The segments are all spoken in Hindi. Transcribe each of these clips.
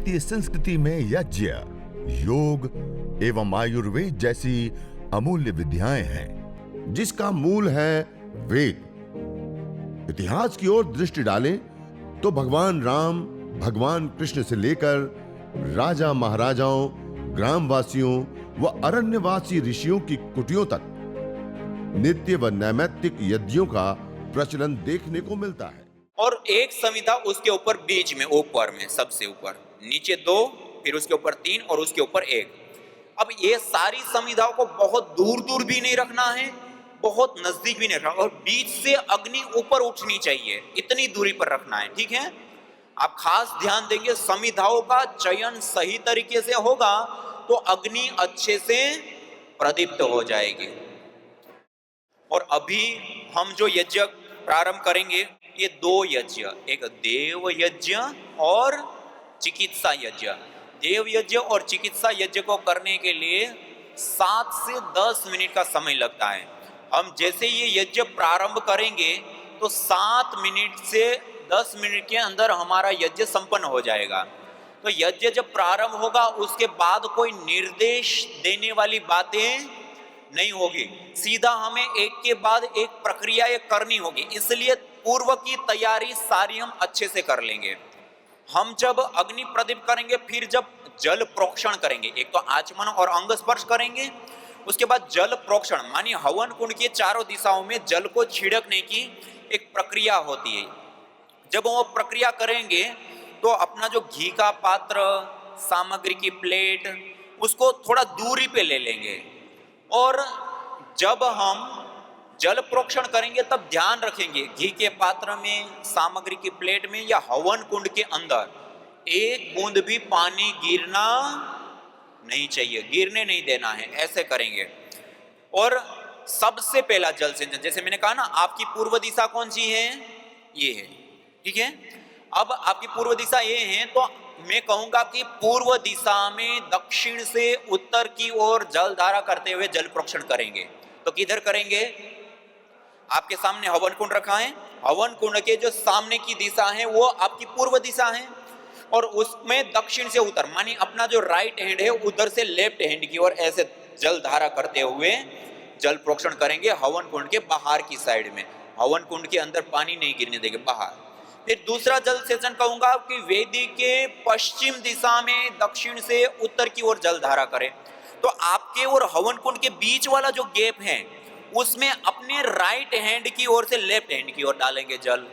भारतीय संस्कृति में यज्ञ, योग एवं आयुर्वेद जैसी अमूल्य विद्याएं हैं, जिसका मूल है वेद। इतिहास की ओर दृष्टि डालें तो भगवान राम, भगवान कृष्ण से लेकर राजा महाराजाओं, ग्रामवासियों व अरण्यवासी ऋषियों की कुटियों तक नित्य व नैमित्तिक यज्ञों का प्रचलन देखने को मिलता है। और एक संविधा उसके ऊपर बीच में, ऊपर में, सबसे ऊपर, नीचे 2, फिर उसके ऊपर 3 और उसके ऊपर 1। अब ये सारी संविधाओं को बहुत दूर दूर भी नहीं रखना है, बहुत नजदीक भी नहीं रखना, और बीच से अग्नि ऊपर उठनी चाहिए, इतनी दूरी पर रखना है। ठीक है, आप खास ध्यान देंगे, संविधाओं का चयन सही तरीके से होगा तो अग्नि अच्छे से प्रदीप्त हो जाएगी। और अभी हम जो यज्ञ प्रारंभ करेंगे, ये 2 यज्ञ, एक देव यज्ञ और चिकित्सा यज्ञ। देव यज्ञ और चिकित्सा यज्ञ को करने के लिए 7 से 10 मिनट का समय लगता है। हम जैसे ये यज्ञ प्रारंभ करेंगे तो 7 मिनट से 10 मिनट के अंदर हमारा यज्ञ संपन्न हो जाएगा। तो यज्ञ जब प्रारंभ होगा उसके बाद कोई निर्देश देने वाली बातें नहीं होगी, सीधा हमें एक के बाद एक प्रक्रिया ये करनी होगी। इसलिए पूर्व की तैयारी सारी हम अच्छे से कर लेंगे। हम जब अग्नि प्रदीप करेंगे, फिर जब जल प्रोक्षण करेंगे, एक तो आचमन और अंग स्पर्श करेंगे, उसके बाद जल प्रोक्षण मानी हवन कुंड के चारों दिशाओं में जल को छिड़कने की एक प्रक्रिया होती है। जब वो प्रक्रिया करेंगे तो अपना जो घी का पात्र, सामग्री की प्लेट, उसको थोड़ा दूरी पे ले लेंगे। और जब हम जल प्रोक्षण करेंगे तब ध्यान रखेंगे घी के पात्र में, सामग्री की प्लेट में या हवन कुंड के अंदर एक बूंद भी पानी गिरना नहीं चाहिए, गिरने नहीं देना है, ऐसे करेंगे। और सबसे पहला जल सिंचन, जैसे मैंने कहा ना, आपकी पूर्व दिशा कौन सी है? ये है। ठीक है, अब आपकी पूर्व दिशा ये है तो मैं कहूंगा कि पूर्व दिशा में दक्षिण से उत्तर की ओर जल धारा करते हुए जल प्रोक्षण करेंगे। तो किधर करेंगे? आपके सामने हवन कुंड रखा है, हवन कुंड के जो सामने की दिशा है वो आपकी पूर्व दिशा है, और उसमें दक्षिण से उत्तर मानी अपना जो राइट हैंड है उधर से लेफ्ट हैंड की ओर ऐसे जल धारा करते हुए जल प्रोक्षण करेंगे हवन कुंड के बाहर की साइड में। हवन कुंड के अंदर पानी नहीं गिरने देंगे, बाहर। फिर दूसरा जल सेचन कहूंगा कि वेदी के पश्चिम दिशा में दक्षिण से उत्तर की ओर जल धारा करें। तो आपके और हवन कुंड के बीच वाला जो गैप है उसमें अपने राइट हैंड की ओर से लेफ्ट हैंड की ओर डालेंगे जल।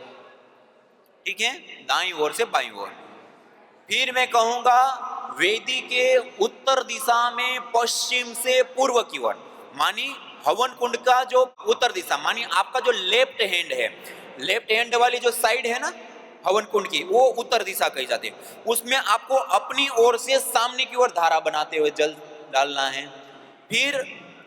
ठीक है, दाईं ओर से बाईं ओर। फिर मैं कहूंगा वेदी के उत्तर दिशा में पश्चिम से पूर्व की ओर, मानी हवन कुंड का जो उत्तर दिशा, मानी आपका जो लेफ्ट हैंड है, लेफ्ट हैंड वाली जो साइड है ना हवन कुंड की, वो उत्तर दिशा कही जाती है। उसमें आपको अपनी ओर से सामने की ओर धारा बनाते हुए जल डालना है। फिर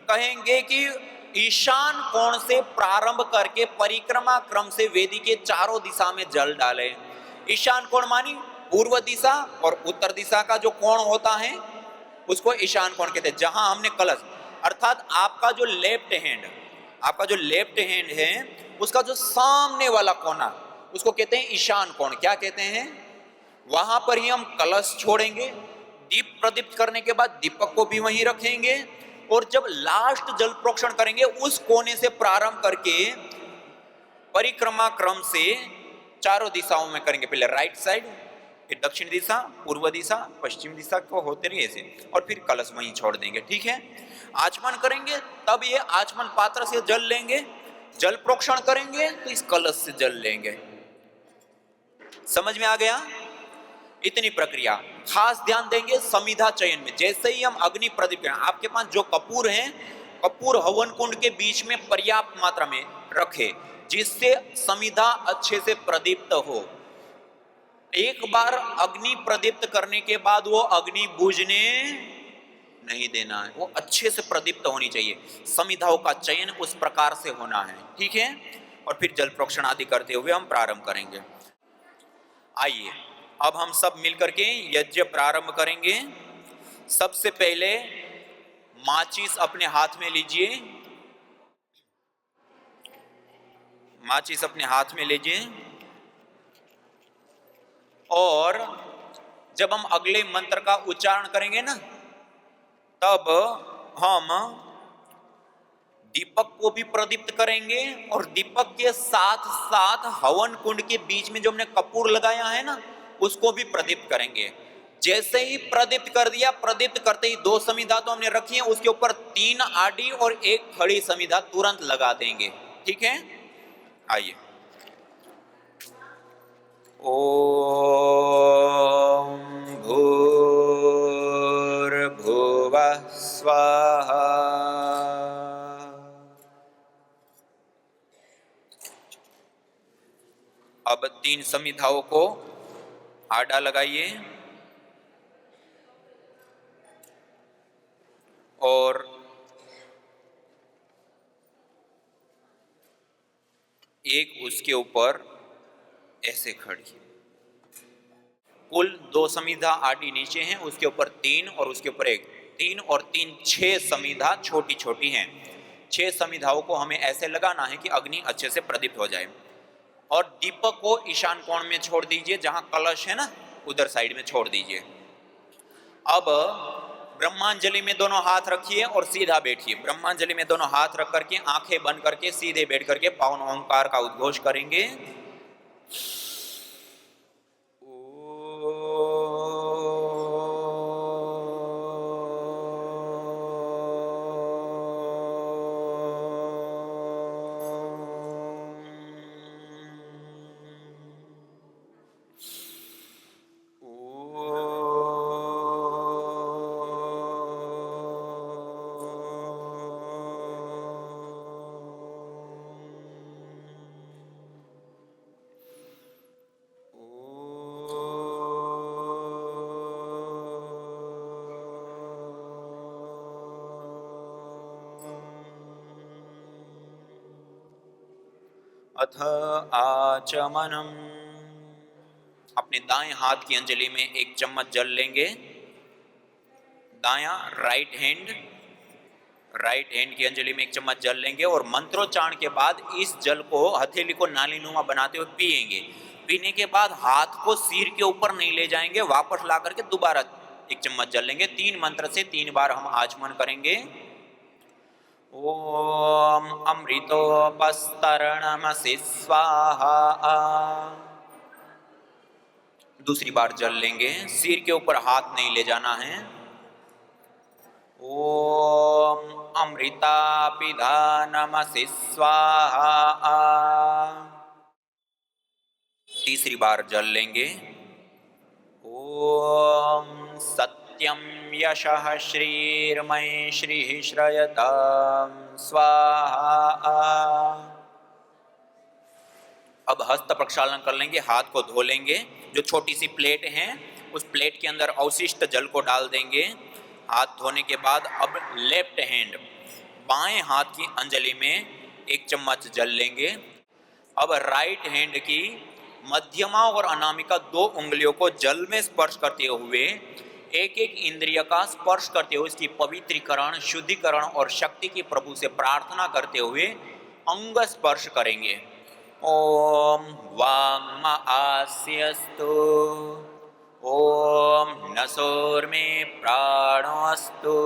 कहेंगे कि ईशान कोण से प्रारंभ करके परिक्रमा क्रम से वेदी के चारों दिशा में जल डालें। ईशान कोण मानी पूर्व दिशा और उत्तर दिशा का जो कोण होता है उसको ईशान कोण कहते हैं। जहां हमने कलश, अर्थात आपका जो लेफ्ट हैंड है उसका जो सामने वाला कोना, उसको कहते हैं ईशान कोण। क्या कहते हैं? वहां पर ही हम कलश छोड़ेंगे। दीप प्रदीप्त करने के बाद दीपक को भी वहीं रखेंगे, और जब लास्ट जल प्रोक्षण करेंगे उस कोने से प्रारंभ करके परिक्रमा क्रम से चारों दिशाओं में करेंगे। पहले राइट साइड, फिर दक्षिण दिशा, पूर्व दिशा, पश्चिम दिशा को होते रहे ऐसे, और फिर कलश वहीं छोड़ देंगे। ठीक है, आचमन करेंगे तब ये आचमन पात्र से जल लेंगे, जल प्रोक्षण करेंगे तो इस कलश से जल लेंगे। समझ में आ गया? इतनी प्रक्रिया। खास ध्यान देंगे समिधा चयन में। जैसे ही हम अग्नि प्रदीप करें, आपके पास जो कपूर है, कपूर हवन कुंड के बीच में पर्याप्त मात्रा में रखे, जिससे समिधा अच्छे से प्रदीप्त हो। एक बार अग्नि प्रदीप्त करने के बाद वो अग्नि बुझने नहीं देना है, वो अच्छे से प्रदीप्त होनी चाहिए। समिधाओं का चयन उस प्रकार से होना है। ठीक है, और फिर जल प्रोक्षण आदि करते हुए हम प्रारंभ करेंगे। आइए अब हम सब मिलकर के यज्ञ प्रारंभ करेंगे। सबसे पहले माचिस अपने हाथ में लीजिए, माचिस अपने हाथ में लीजिए, और जब हम अगले मंत्र का उच्चारण करेंगे ना, तब हम दीपक को भी प्रदीप्त करेंगे और दीपक के साथ साथ हवन कुंड के बीच में जो हमने कपूर लगाया है ना, उसको भी प्रदीप्त करेंगे। जैसे ही प्रदीप्त कर दिया, प्रदीप्त करते ही 2 समिधा तो हमने रखी है, उसके ऊपर 3 आड़ी और 1 खड़ी समिधा तुरंत लगा देंगे। ठीक है, आइए। ओम भूर्भुवः स्वाहा। अब 3 समिधाओं को आड़ा लगाइए और एक उसके ऊपर ऐसे खड़ी। कुल 2 समिधा आड़ी नीचे हैं, उसके ऊपर 3 और उसके ऊपर 1, 3 और 3 6 समिधा छोटी छोटी हैं। 6 समिधाओं को हमें ऐसे लगाना है कि अग्नि अच्छे से प्रदीप्त हो जाए। और दीपक को ईशान कोण में छोड़ दीजिए, जहां कलश है ना उधर साइड में छोड़ दीजिए। अब ब्रह्मांजलि में दोनों हाथ रखिए और सीधा बैठिए। ब्रह्मांजलि में दोनों हाथ रख करके आंखें बंद करके सीधे बैठ करके पावन ओंकार का उद्घोष करेंगे। अथ आचमनम। अपने दाएं हाथ की अंजलि में 1 चम्मच जल लेंगे। दायां राइट हैंड की अंजलि में 1 चम्मच जल लेंगे और मंत्रोच्चारण के बाद इस जल को हथेली को नालीनुमा बनाते हुए पिएंगे। पीने के बाद हाथ को सिर के ऊपर नहीं ले जाएंगे, वापस ला करके दोबारा 1 चम्मच जल लेंगे। 3 मंत्र से 3 बार हम आचमन करेंगे। ओम अमृतोपस्तरणमसि स्वाहा। दूसरी बार जल लेंगे, सिर के ऊपर हाथ नहीं ले जाना है। ओम अमृतापिधानमसि स्वाहा। तीसरी बार जल लेंगे। ओम सत्यं यशः श्रीर्मय श्रीः श्रयतां स्वाहा। अब हस्त प्रक्षालन कर लेंगे, हाथ को धो लेंगे। जो छोटी सी प्लेट है उस प्लेट के अंदर अवशिष्ट जल को डाल देंगे। हाथ धोने के बाद अब लेफ्ट हैंड बाएं हाथ की अंजलि में 1 चम्मच जल लेंगे। अब राइट हैंड की मध्यमा और अनामिका 2 उंगलियों को जल में स्पर्श करते हुए एक एक इंद्रिय का स्पर्श करते हुए इसकी पवित्रीकरण, शुद्धिकरण और शक्ति की प्रभु से प्रार्थना करते हुए अंग स्पर्श करेंगे। ओम वांग आस्यस्तु। ओम नसोर्मे प्राणोऽस्तु।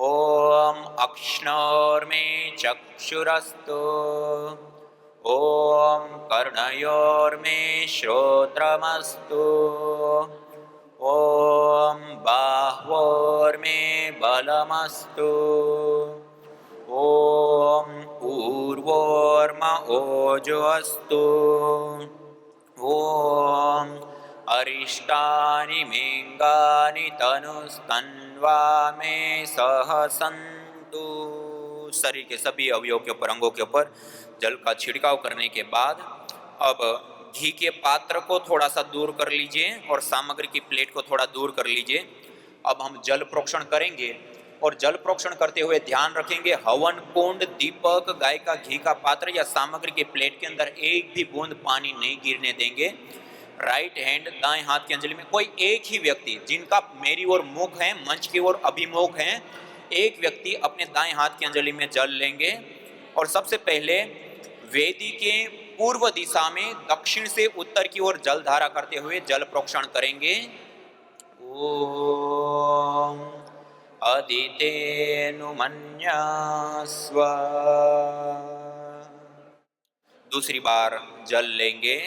ओम अक्ष्णोर्मे चक्षुरस्तु। ओम कर्णयोर्मे श्रोत्रमस्तु। ओम बाह्वोर्मे बलमस्तु। ओम ऊर्वोर्म ओजोऽस्तु। ओम अरिष्टानि मेंगानि तनुस्तन्वा मे सह सन्तु। शरीर के सभी अवयवों के ऊपर, अंगों के ऊपर जल का छिड़काव करने के बाद अब घी के पात्र को थोड़ा सा दूर कर लीजिए और सामग्री की प्लेट को थोड़ा दूर कर लीजिए। अब हम जल प्रोक्षण करेंगे और जल प्रोक्षण करते हुए ध्यान रखेंगे हवन कुंड, दीपक, गाय का घी का पात्र या सामग्री की प्लेट के अंदर एक भी बूंद पानी नहीं गिरने देंगे। राइट हैंड दाएं हाथ की अंजलि में कोई एक ही व्यक्ति जिनका मेरी ओर मुख है, मंच की ओर अभिमुख है, एक व्यक्ति अपने दाएं हाथ की अंजलि में जल लेंगे और सबसे पहले वेदी के पूर्व दिशा में दक्षिण से उत्तर की ओर जल धारा करते हुए जल प्रोक्षण करेंगे। ओम अदितेनुमन्यास्व। दूसरी बार जल लेंगे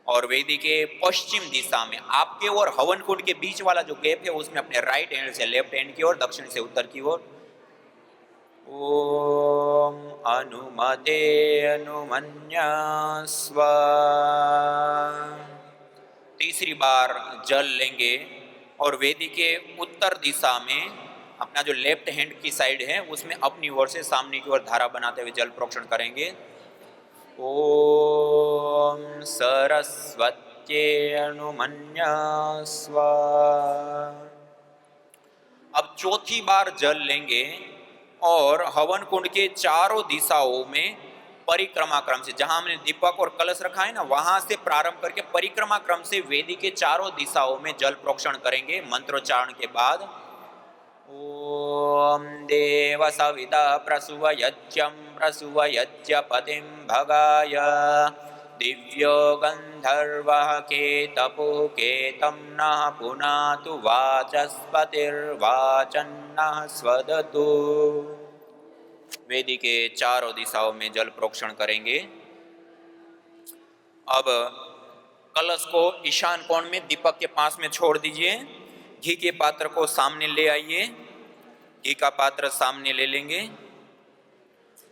और वेदी के पश्चिम दिशा में आपके और हवन कुंड के बीच वाला जो गैप है उसमें अपने राइट हैंड से लेफ्ट हैंड की ओर, दक्षिण से उत्तर की ओर ओम अनुमते अनुमन्यास्व। तीसरी बार जल लेंगे और वेदी के उत्तर दिशा में अपना जो लेफ्ट हैंड की साइड है उसमें अपनी ओर से सामने की ओर धारा बनाते हुए जल प्रोक्षण करेंगे। ओम सरस्वत्ये अनुमन्यास्व। अब चौथी बार जल लेंगे और हवन कुंड के चारों दिशाओं में परिक्रमा क्रम से, जहां हमने दीपक और कलश रखा है ना, वहां से प्रारंभ करके परिक्रमा क्रम से वेदी के चारों दिशाओं में जल प्रोक्षण करेंगे मंत्रोच्चारण के बाद। ओम देव सविता प्रसुवयज्ञं प्रसुवयज्ञपतिं भगाय दिव्यो गंधर्वः केतपो केतं नः पुनातु वाचस्पतिर्वाचन्नः स्वदतु। वेदी के चारों दिशाओं में जल प्रोक्षण करेंगे। अब कलश को ईशान कोण में दीपक के पास में छोड़ दीजिए। घी के पात्र को सामने ले आइए। घी का पात्र सामने ले लेंगे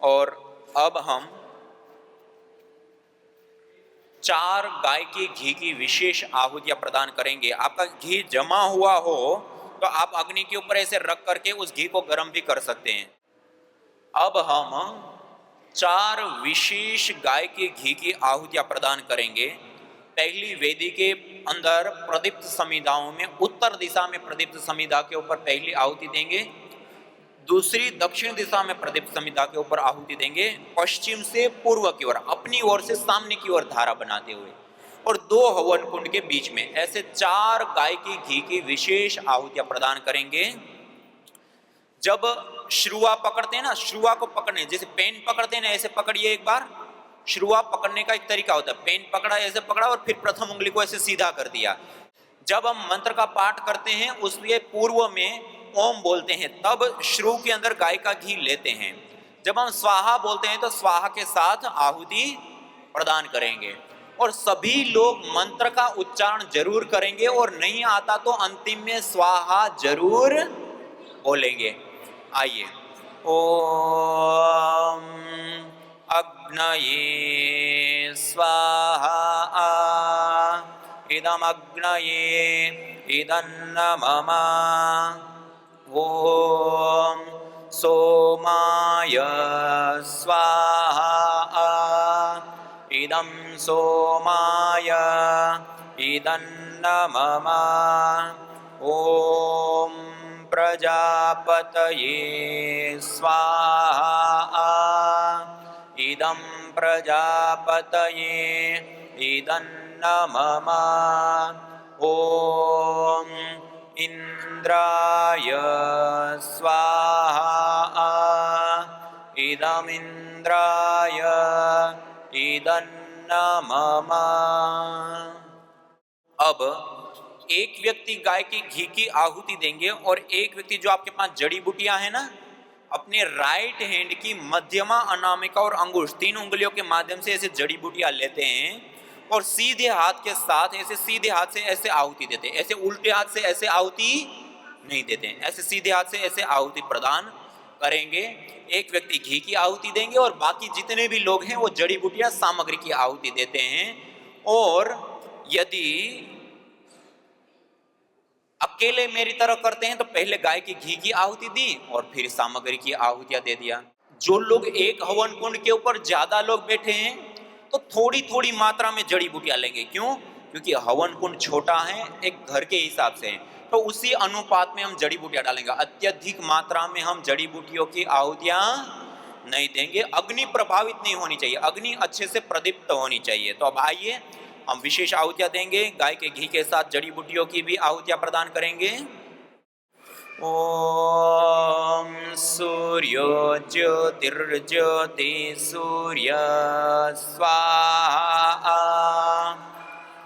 और अब हम 4 गाय के घी की विशेष आहुतियां प्रदान करेंगे। आपका घी जमा हुआ हो तो आप अग्नि के ऊपर ऐसे रख करके उस घी को गर्म भी कर सकते हैं। अब हम 4 विशेष गाय के घी की आहुतियां प्रदान करेंगे। पहली वेदी के अंदर प्रदीप्त समिधाओं में उत्तर दिशा में प्रदीप्त समिधा के ऊपर पहली आहुति देंगे। दूसरी दक्षिण दिशा में प्रदीप्त समिधा के ऊपर आहुति देंगे। पश्चिम से पूर्व की ओर अपनी ओर से सामने की ओर धारा बनाते हुए और 2 हवन कुंड के बीच में ऐसे 4 गाय की घी की विशेष आहुतियां प्रदान करेंगे। जब श्रुआ पकड़ते हैं ना, श्रुआ को पकड़ने जैसे पेन पकड़ते हैं ना, ऐसे पकड़िए एक बार। श्रुआ पकड़ने का एक तरीका होता है, पेन पकड़ा ऐसे पकड़ा और फिर प्रथम उंगली को ऐसे सीधा कर दिया। जब हम मंत्र का पाठ करते हैं उसके पूर्व में ओम बोलते हैं, तब श्रु के अंदर गाय का घी लेते हैं। जब हम स्वाहा बोलते हैं तो स्वाहा के साथ आहुति प्रदान करेंगे और सभी लोग मंत्र का उच्चारण जरूर करेंगे और नहीं आता तो अंतिम में स्वाहा जरूर बोलेंगे। आइए। ओम अग्नये स्वाहा इदम अग्नये इदन्नमम। ओम सोमाय स्वाहा इदं सोमाय इदन्नमम। ओम प्रजापतये स्वाहा इदं प्रजापतये इदन्नमम। ओम इंद्राय स्वाहा इदमिंद्राय इदन्नमम। अब एक व्यक्ति गाय की घी की आहुति देंगे और एक व्यक्ति, जो आपके पास जड़ी बूटियां हैं ना, अपने राइट हैंड की मध्यमा, अनामिका और अंगुश 3 उंगलियों के माध्यम से ऐसे जड़ी बूटियां लेते हैं और सीधे हाथ के साथ ऐसे सीधे हाथ से ऐसे आहुति देते हैं। ऐसे उल्टे हाथ से ऐसे आहुति नहीं देते हैं, ऐसे सीधे हाथ से ऐसे आहुति प्रदान करेंगे। एक व्यक्ति घी की आहुति देंगे और बाकी जितने भी लोग हैं वो जड़ी बूटियां सामग्री की आहुति देते हैं। और यदि अकेले मेरी तरह करते हैं तो पहले गाय की घी की आहुति दी और फिर सामग्री की आहुतियां दे दिया। जो लोग एक हवन कुंड के ऊपर ज्यादा लोग बैठे हैं तो थोड़ी थोड़ी मात्रा में जड़ी बूटियां लेंगे। क्यों? क्योंकि हवन कुंड छोटा है, एक घर के हिसाब से, तो उसी अनुपात में हम जड़ी बूटियां डालेंगे। अत्यधिक मात्रा में हम जड़ी बूटियों की आहुतियां नहीं देंगे। अग्नि प्रभावित नहीं होनी चाहिए, अग्नि अच्छे से प्रदीप्त होनी चाहिए। तो अब आइए हम विशेष आहुतियां देंगे। गाय के घी के साथ जड़ी बूटियों की भी आहुतियां प्रदान करेंगे। ॐ सूर्यो ज्योतिर्ज्योति सूर्य स्वाहा।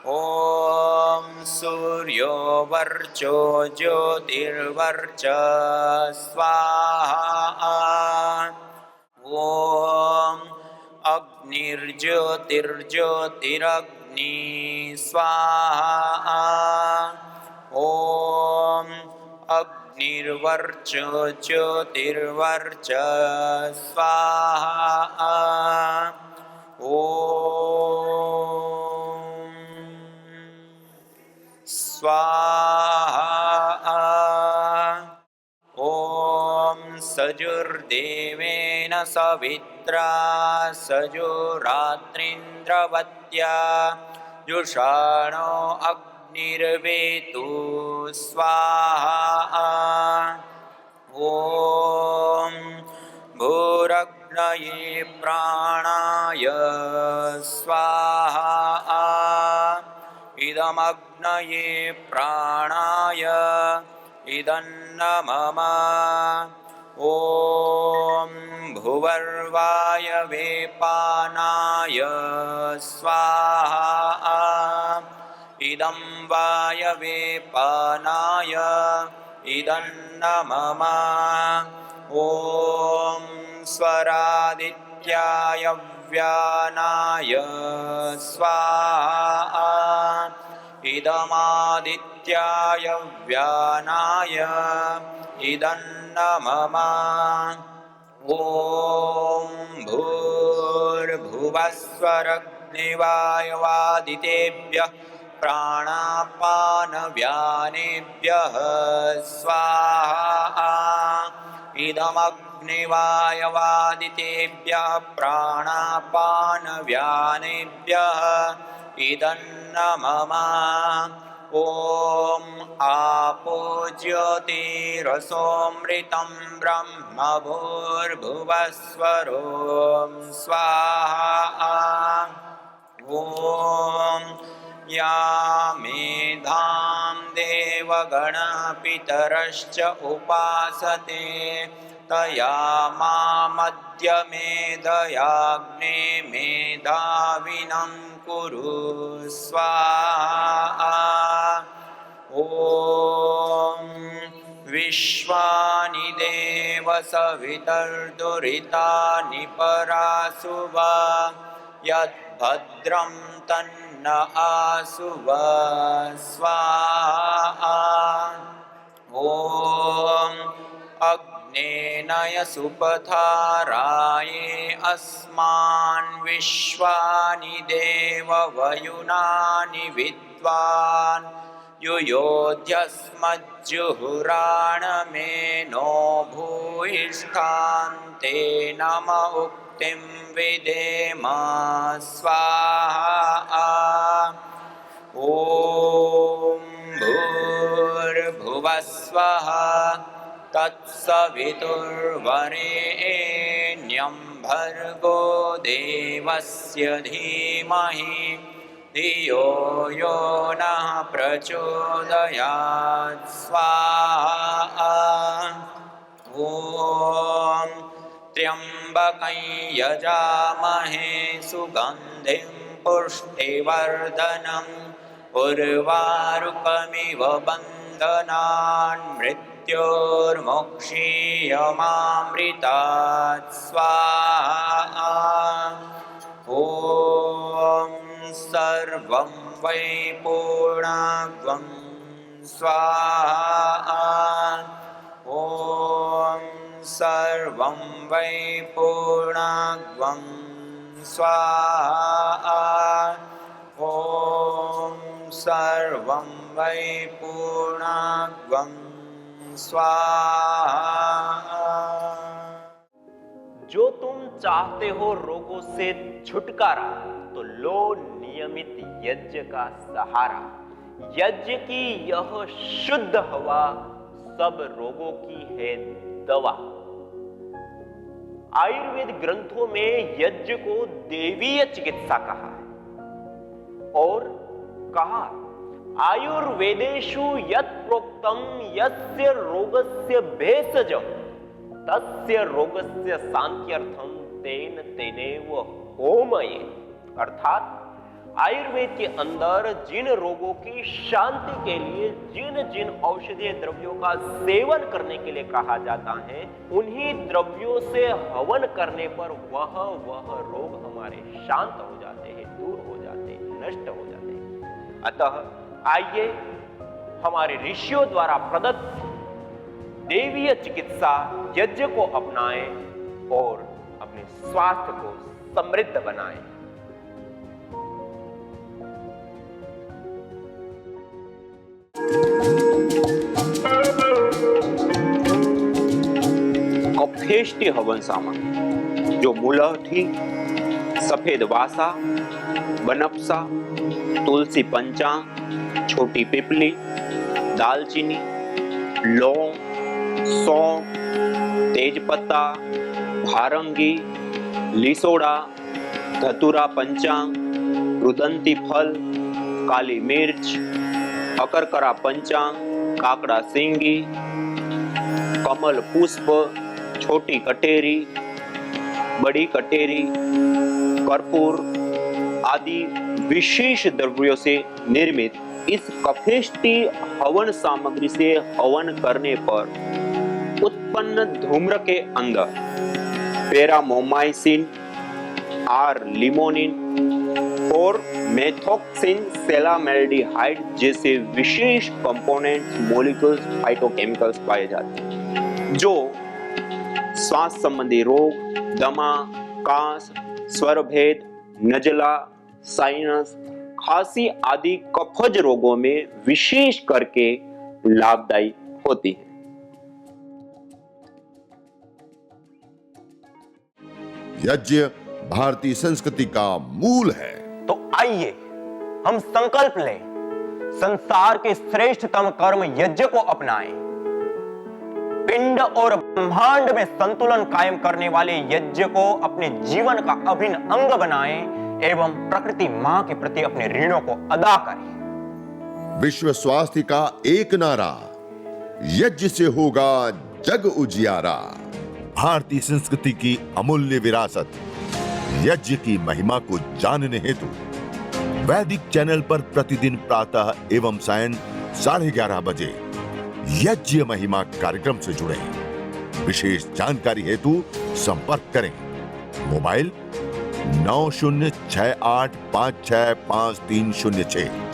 ॐ सूर्यो वर्चो ज्योतिर्वर्च स्वाहा। ॐ अग्निर्ज्योतिर्ज्योतिरग्नि स्वाहा। ॐ अग्निर्वर्च ज्योतिर्वर्च स्वाहा। ॐ स्वाहा। ॐ सजुर्देवेन सवित्रा सजुरात्रिन्द्रवत्या जुषाणो अग्निर्वेतु स्वाहा। ॐ भूरग्नये प्राणाय स्वाहा। इदमग्नये प्राणाय इदन्न मम। ॐ भुवर्वायवे पानाय स्वाहा। इदं वायवे पानाय इदन्न मम। ॐ स्वरादित्याय व्यानाय स्वाहा। इदमादित्याय व्यानाय इदन्न मम। ॐ भूर्भुवस्वरग्निवायवादितेभ्यः प्राणापानव्यानेभ्यः स्वाहा। इदमग्निवायवादितेभ्यः प्राणापानव्यानेभ्यः इदन्न मम। ॐ आपो ज्योतिरसोऽमृतं ब्रह्म भूर्भुवस्वरो स्वाहा। ॐ या मेधां देवगणपितरश्च उपासते तया मामद्य मेधयाग्ने मेधाविनं कुरु स्वाहा। ॐ विश्वानि देव सवितर्दुरितानि परासुव यद्भद्रं तन्न आसुव स्वाहा। ॐ अग्नेनय सुपथाराये अस्मान् विश्वानि देववयुनानि विद्वान् युयोध्यस्मज्जुहुराणमेनो भूयिष्ठान्ते नम उक्तिं विदेम स्वाहा। ॐ भूर्भुवस्वः तत्सवितुर्वरेण्यं भर्गो देवस्य धीमहि धियो यो नः प्रचोदयात् स्वाहा। ॐ त्र्यम्बकं यजामहे सुगन्धिं पुष्टिवर्धनम् उर्वारुकमिव बन्धनान् मृत्योर्मुक्षीयमामृतात् स्वाहा। ॐ सर्वं वै पूर्णाग्वं स्वाहा। ॐ सर्वं वै पूर्णाग्वं स्वाहा। ॐ सर्वं वै पूर्णाग्वं स्वाहा। जो तुम चाहते हो रोगों से छुटकारा तो लो नियमित यज्ञ का सहारा। यज्ञ की यह शुद्ध हवा सब रोगों की है दवा। आयुर्वेद ग्रंथों में यज्ञ को देवीय चिकित्सा कहा है और कहा आयुर्वेदेषु यत् प्रोक्तं यस्य रोगस्य भेषजं तस्य रोगस्य शान्त्यर्थं तेन तेनेव होमयेत्। अर्थात आयुर्वेद के अंदर जिन रोगों की शांति के लिए जिन जिन औषधीय द्रव्यों का सेवन करने के लिए कहा जाता है, उन्हीं द्रव्यों से हवन करने पर वह रोग हमारे शांत हो जाते हैं, दूर हो जाते हैं, नष्ट हो जाते हैं। अतः आइए हमारे ऋषियों द्वारा प्रदत्त देवीय चिकित्सा यज्ञ को अपनाएं और अपने स्वास्थ्य को समृद्ध बनाएं। कफेष्टि हवन सामग्री जो मुलठी, सफेद वासा, बनफसा, तुलसी पंचांग, छोटी पिपली, दालचीनी, लौंग, सौंफ, तेजपत्ता, भारंगी, लिसोड़ा, धतूरा पंचांग, रुदंती फल, काली मिर्च, अकरकरा पंचांग, काकड़ा सिंगी, कमल पुष्प, छोटी कटेरी, बड़ी कटेरी, कर्पूर आदि विशेष द्रव्यों से निर्मित इस कफेष्टि हवन सामग्री से हवन करने पर उत्पन्न धूम्र के अंदर पैरामोमाइसिन, आर लिमोनिन और मेथोक्सिन सेलामेल्डिहाइड जैसे विशेष कंपोनेंट्स, मॉलिक्यूल्स, फाइटोकेमिकल्स पाए जाते हैं जो श्वास संबंधी रोग, दमा, कास, स्वरभेद, नजला, साइनस, खांसी आदि कफज रोगों में विशेष करके लाभदायी होती है। यज्ञ भारतीय संस्कृति का मूल है। तो आइए हम संकल्प लें, संसार के श्रेष्ठतम कर्म यज्ञ को अपनाएं। पिंड और ब्रह्मांड में संतुलन कायम करने वाले यज्ञ को अपने जीवन का अभिन्न अंग बनाएं एवं प्रकृति मां के प्रति अपने ऋणों को अदा करें। विश्व स्वास्थ्य का एक नारा, यज्ञ से होगा जग उजियारा। भारतीय संस्कृति की अमूल्य विरासत यज्ञ की महिमा को जानने हेतु वैदिक चैनल पर प्रतिदिन प्रातः एवं सायं 11:30 बजे यज्ञ महिमा कार्यक्रम से जुड़े। विशेष जानकारी हेतु संपर्क करें। मोबाइल 9068565306।